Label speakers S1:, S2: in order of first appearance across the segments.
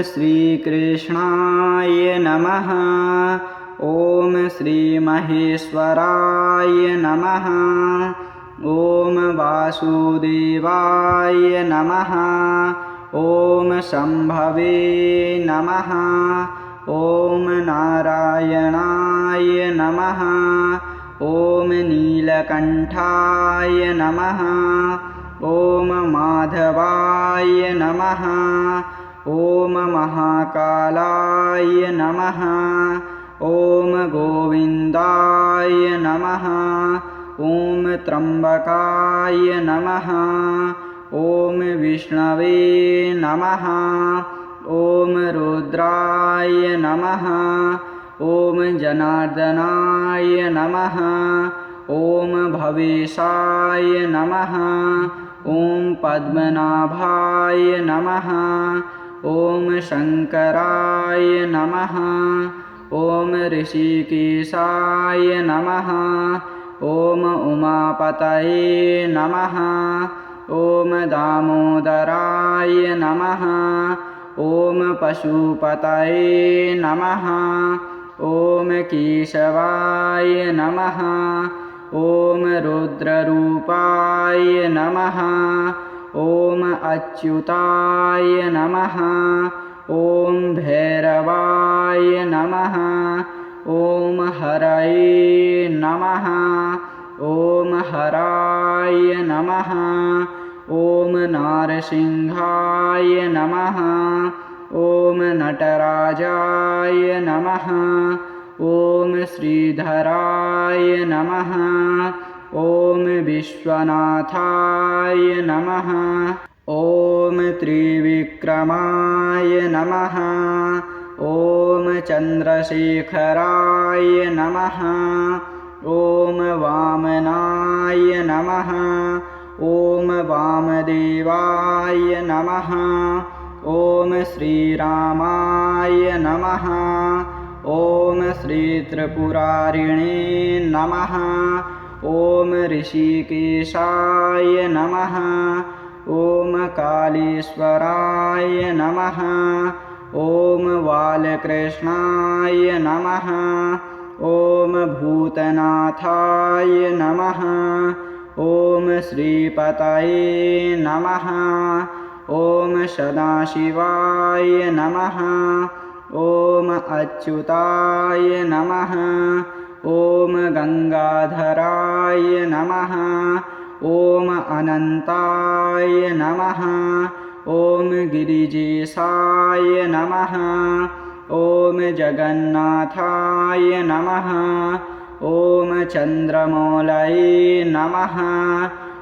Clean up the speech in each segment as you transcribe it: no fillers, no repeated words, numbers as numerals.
S1: श्रीकृष्णाय नमः। ॐ श्रीमहेश्वराय नमः। ॐ वासुदेवाय नमः। ॐ शम्भवे नमः। ॐ नारायणाय नमः। ॐ नीलकण्ठाय नमः। ॐ माधवाय नमः। ॐ महाकालाय नमः। ॐ गोविन्दाय नमः। ॐ त्र्यम्बकाय नमः। ॐ विष्णवे नमः। ॐ रुद्राय नमः। ॐ जनार्दनाय नमः। ॐ भवेशाय नमः। ॐ पद्मनाभाय नमः। ॐ शङ्कराय नमः। ॐ ऋषिकेशाय नमः। ॐ उमापतये नमः। ॐ दामोदराय नमः। ॐ पशुपतये नमः। ॐ केशवाय नमः। ॐ रुद्ररूपाय नमः। ॐ अच्युताय नमः। ॐ भैरवाय नमः। ॐ हरये नमः। ॐ हराय नमः। ॐ नारसिंहाय नमः। ॐ नटराजाय नमः। ॐ श्रीधराय नमः। ॐ विश्वनाथाय नमः। ॐ त्रिविक्रमाय नमः। ॐ चन्द्रशेखराय नमः। ॐ वामनाय नमः। ॐ वामदेवाय नमः। ॐ श्रीरामाय नमः। ॐ श्रीत्रिपुरारिणे नमः। ॐ ऋषिकेशाय नमः। ॐ कालीश्वराय नमः। ॐ बालकृष्णाय नमः। ॐ भूतनाथाय नमः। ॐ श्रीपतये नमः। ॐ सदाशिवाय नमः। ॐ अच्युताय नमः। ॐ गङ्गाधराय नमः। ॐ अनन्ताय नमः। ॐ गिरिजेशाय नमः। ॐ जगन्नाथाय नमः। ॐ चन्द्रमौलये नमः।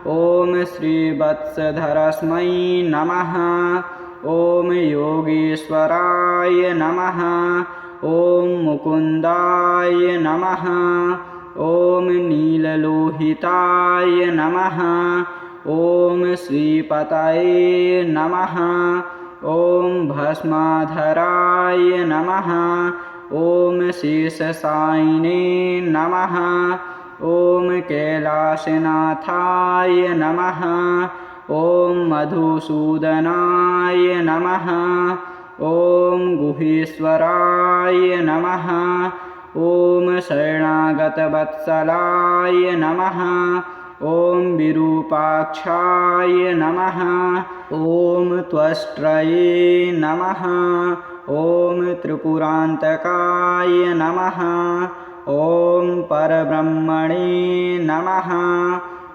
S1: ॐ श्रीवत्सधरस्मै नमः। ॐ योगेश्वराय नमः। ॐ मुकुन्दाय नमः। ॐ नीललोहिताय नमः। ॐ श्रीपतये नमः। ॐ भस्माधराय नमः। ॐ शेषशायिने नमः। ॐ कैलासनाथाय नमः। ॐ मधुसूदनाय नमः। ॐ गुहेश्वराय नमः। ॐ शरणागतवत्सलाय नमः। ॐ विरूपाक्षाय नमः। ॐ त्वष्ट्रये नमः। ॐ त्रिपुरान्तकाय नमः। ॐ परब्रह्मणे नमः।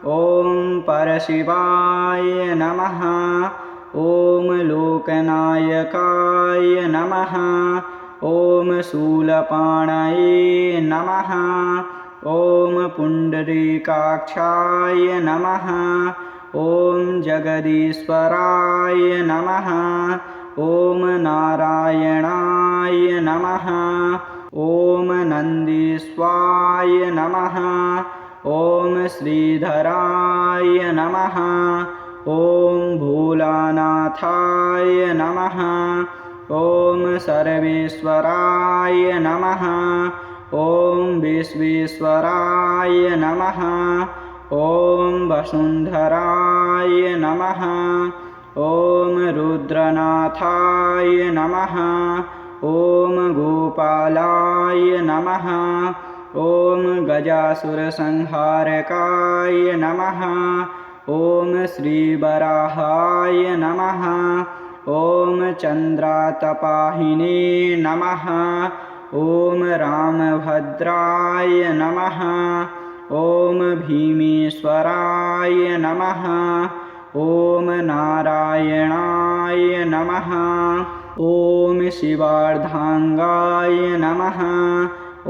S1: ॐ परशिवाय नमः। ॐ लोकनायकाय नमः। ॐ शूलपाणये नमः। ॐ पुण्डरीकाक्षाय नमः। ॐ जगदीश्वराय नमः। ॐ नारायणाय नमः। ॐ नन्दीश्वाय नमः। ॐ श्रीधराय नमः। ॐ भोलानाथाय नमः। ॐ सर्वेश्वराय नमः। ॐ विश्वेश्वराय नमः। ॐ वसुन्धराय नमः। ॐ रुद्रनाथाय नमः ॐ गोपालाय नमः ॐ गजासुरसंहारकाय नमः ॐ श्रीवराहाय नमः ॐ चन्द्रातपाहिने नमः ॐ रामभद्राय नमः ॐ भीमेश्वराय नमः ॐ नारायणाय नमः ॐ शिवार्धाङ्गाय नमः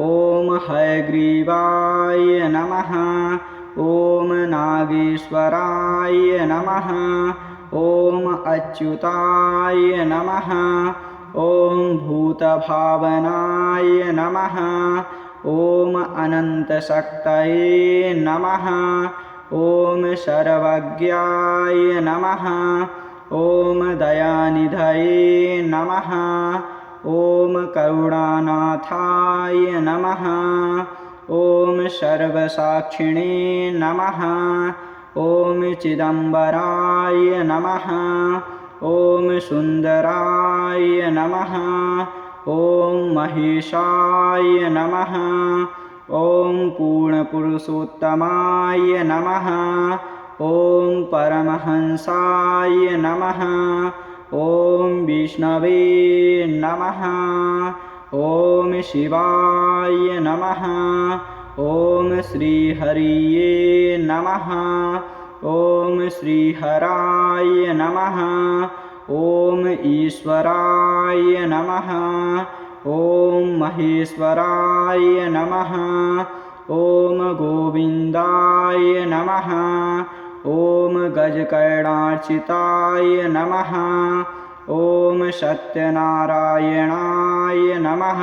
S1: ॐ हयग्रीवाय नमः ॐ नागेश्वराय नमः ॐ अच्युताय नमः ॐ भूतभावनाय नमः ॐ अनन्तशक्तये नमः ॐ सर्वज्ञाय नमः ॐ दयानिधये नमः ॐ करुणानाथाय नमः ॐ सर्वसाक्षिणे नमः ॐ चिदम्बराय नमः ॐ सुन्दराय नमः ॐ महेशाय नमः ॐ पूर्णपुरुषोत्तमाय नमः ॐ परमहंसाय नमः ॐ विष्णवे नमः ॐ शिवाय नमः ॐ श्रीहरिये नमः ॐ श्रीहराय नमः ॐ ईश्वराय नमः ॐ महेश्वराय नमः ॐ गोविन्दाय नमः ॐ गजकर्णार्चिताय नमः ॐ सत्यनारायणाय नमः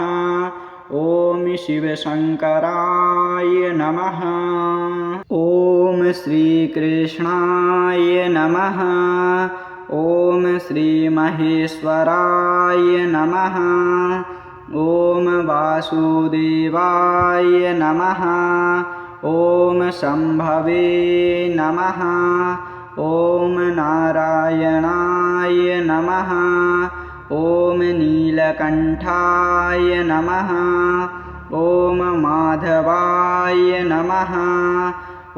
S1: ॐ शिवशङ्कराय नमः ॐ श्रीकृष्णाय नमः ॐ श्रीमहेश्वराय नमः ॐ वासुदेवाय नमः ॐ शम्भवे नमः ॐ नारायणाय नमः ॐ नीलकण्ठाय नमः ॐ माधवाय नमः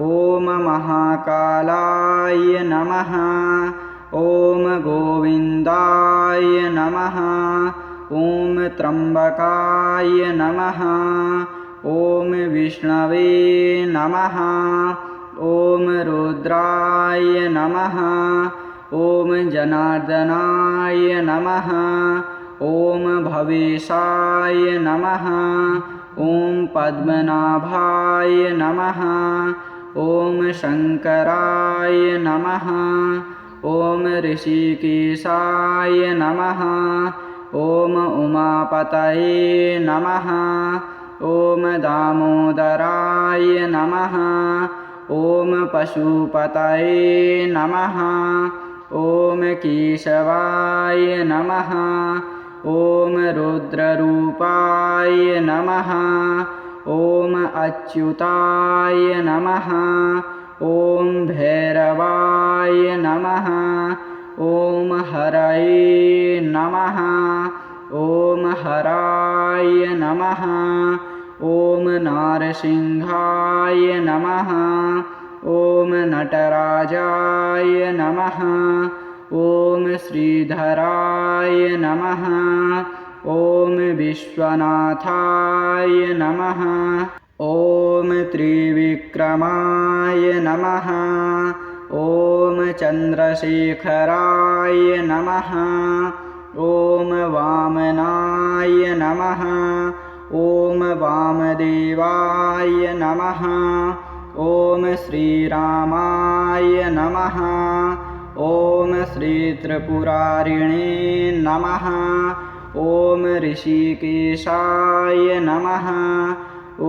S1: ॐ महाकालाय नमः ॐ गोविन्दाय नमः ॐ त्र्यम्बकाय नमः ॐ विष्णवे नमः ॐ रुद्राय नमः ॐ जनार्दनाय नमः ॐ भवेशाय नमः ॐ पद्मनाभाय नमः ॐ शङ्कराय नमः ॐ ऋषिकेशाय नमः ॐ उमापतये नमः ॐ दामोदराय नमः ॐ पशुपतये नमः ॐ केशवाय नमः ॐ रुद्ररूपाय नमः ॐ अच्युताय नमः ॐ भैरवाय नमः ॐ हरये नमः ॐ हराय नमः ॐ नारसिंहाय नमः ॐ नटराजाय नमः ॐ श्रीधराय नमः ॐ विश्वनाथाय नमः ॐ त्रिविक्रमाय नमः ॐ चन्द्रशेखराय नमः ॐ वामनाय नमः ॐ वामदेवाय नमः ॐ श्रीरामाय नमः ॐ श्रीत्रिपुरारिणे नमः ॐ ऋषिकेशाय नमः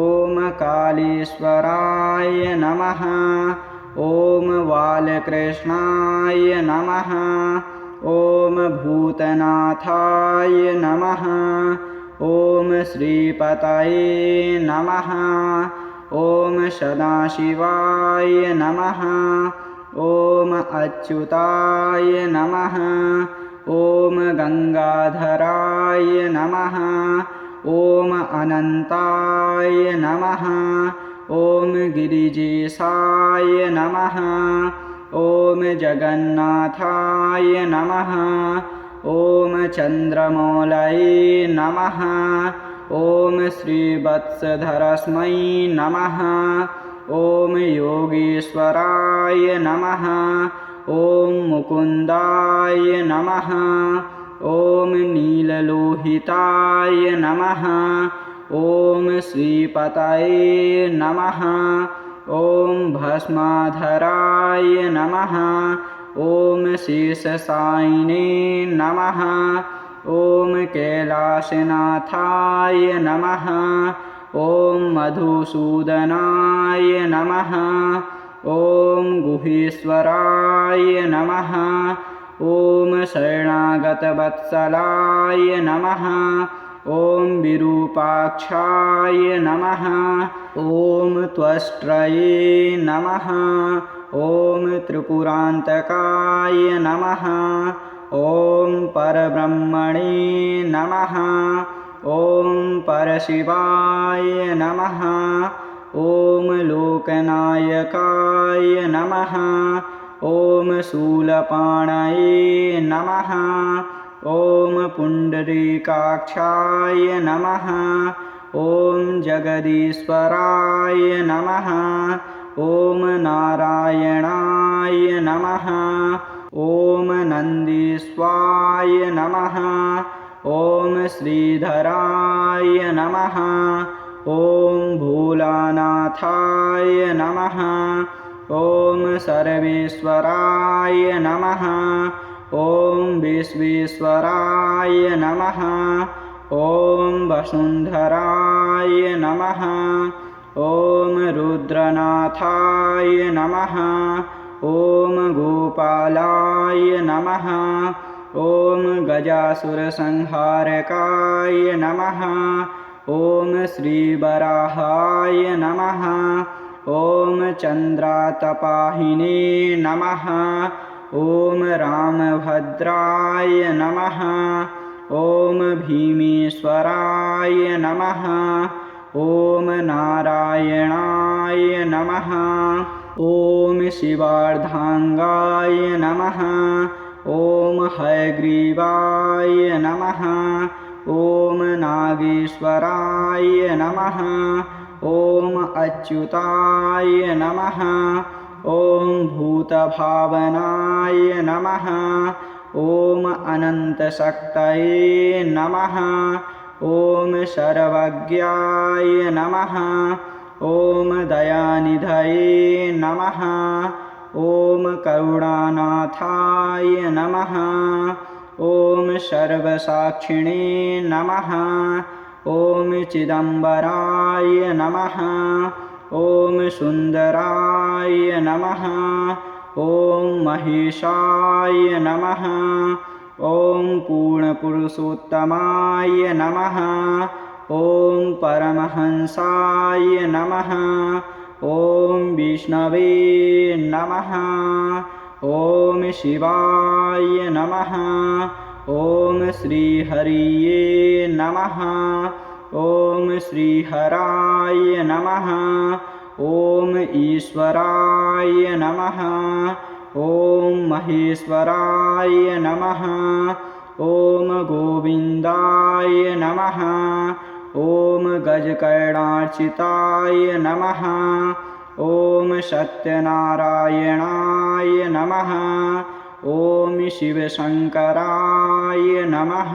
S1: ॐ कालीश्वराय नमः ॐ बालकृष्णाय नमः ॐ भूतनाथाय नमः ॐ श्रीपतये नमः ॐ सदाशिवाय नमः ॐ अच्युताय नमः। ॐ गङ्गाधराय नमः। ॐ अनन्ताय नमः। ॐ गिरिजेशाय नमः। ॐ जगन्नाथाय नमः। ॐ चन्द्रमौलये नमः। ॐ श्रीवत्सधरस्मै नमः। ॐ योगेश्वराय नमः। ॐ मुकुन्दाय नमः। ॐ नीललोहिताय नमः। ॐ श्रीपतये नमः। ॐ भस्माधराय नमः। ॐ शेषशायिने नमः। ॐ कैलासनाथाय नमः। ॐ मधुसूदनाय नमः। ॐ गुहेश्वराय नमः। ॐ शरणागतवत्सलाय नमः। ॐ विरूपाक्षाय नमः। ॐ त्वष्ट्रये नमः। ॐ त्रिपुरान्तकाय नमः। ॐ परब्रह्मणे नमः। ॐ परशिवाय नमः। ॐ लोकनायकाय नमः। ॐ शूलपाणये नमः। ॐ पुण्डरीकाक्षाय नमः। ॐ जगदीश्वराय नमः। ॐ नारायणाय नमः। ॐ नन्दीश्वाय नमः। ॐ श्रीधराय नमः। ॐ भोलानाथाय नमः। ॐ सर्वेश्वराय नमः। ॐ विश्वेश्वराय नमः। ॐ वसुन्धराय नमः। ॐ रुद्रनाथाय नमः। ॐ गोपालाय नमः। ॐ गजासुरसंहारकाय नमः। ॐ श्रीवराहाय नमः। ॐ चन्द्रातपाहिने नमः। ॐ रामभद्राय नमः। ॐ भीमेश्वराय नमः। ॐ नारायणाय नमः। ॐ शिवार्धाङ्गाय नमः। ॐ हयग्रीवाय नमः। ॐ नागेश्वराय नमः। ॐ अच्युताय नमः। ॐ भूतभावनाय नमः। ॐ अनन्तशक्तये नमः। ॐ सर्वज्ञाय नमः। ॐ दयानिधये नमः। ॐ करुणानाथाय नमः। ॐ सर्वसाक्षिणे नमः। ॐ चिदम्बराय नमः। ॐ सुन्दराय नमः। ॐ महेशाय नमः। ॐ पूर्णपुरुषोत्तमाय नमः। ॐ परमहंसाय नमः। ॐ विष्णवे नमः। ॐ शिवाय नमः। ॐ श्रीहरिये नमः। ॐ श्रीहराय नमः। ॐ ईश्वराय नमः। ॐ महेश्वराय नमः। ॐ गोविन्दाय नमः। ॐ गजकर्णार्चिताय नमः। ॐ सत्यनारायणाय नमः। ॐ शिवशङ्कराय नमः।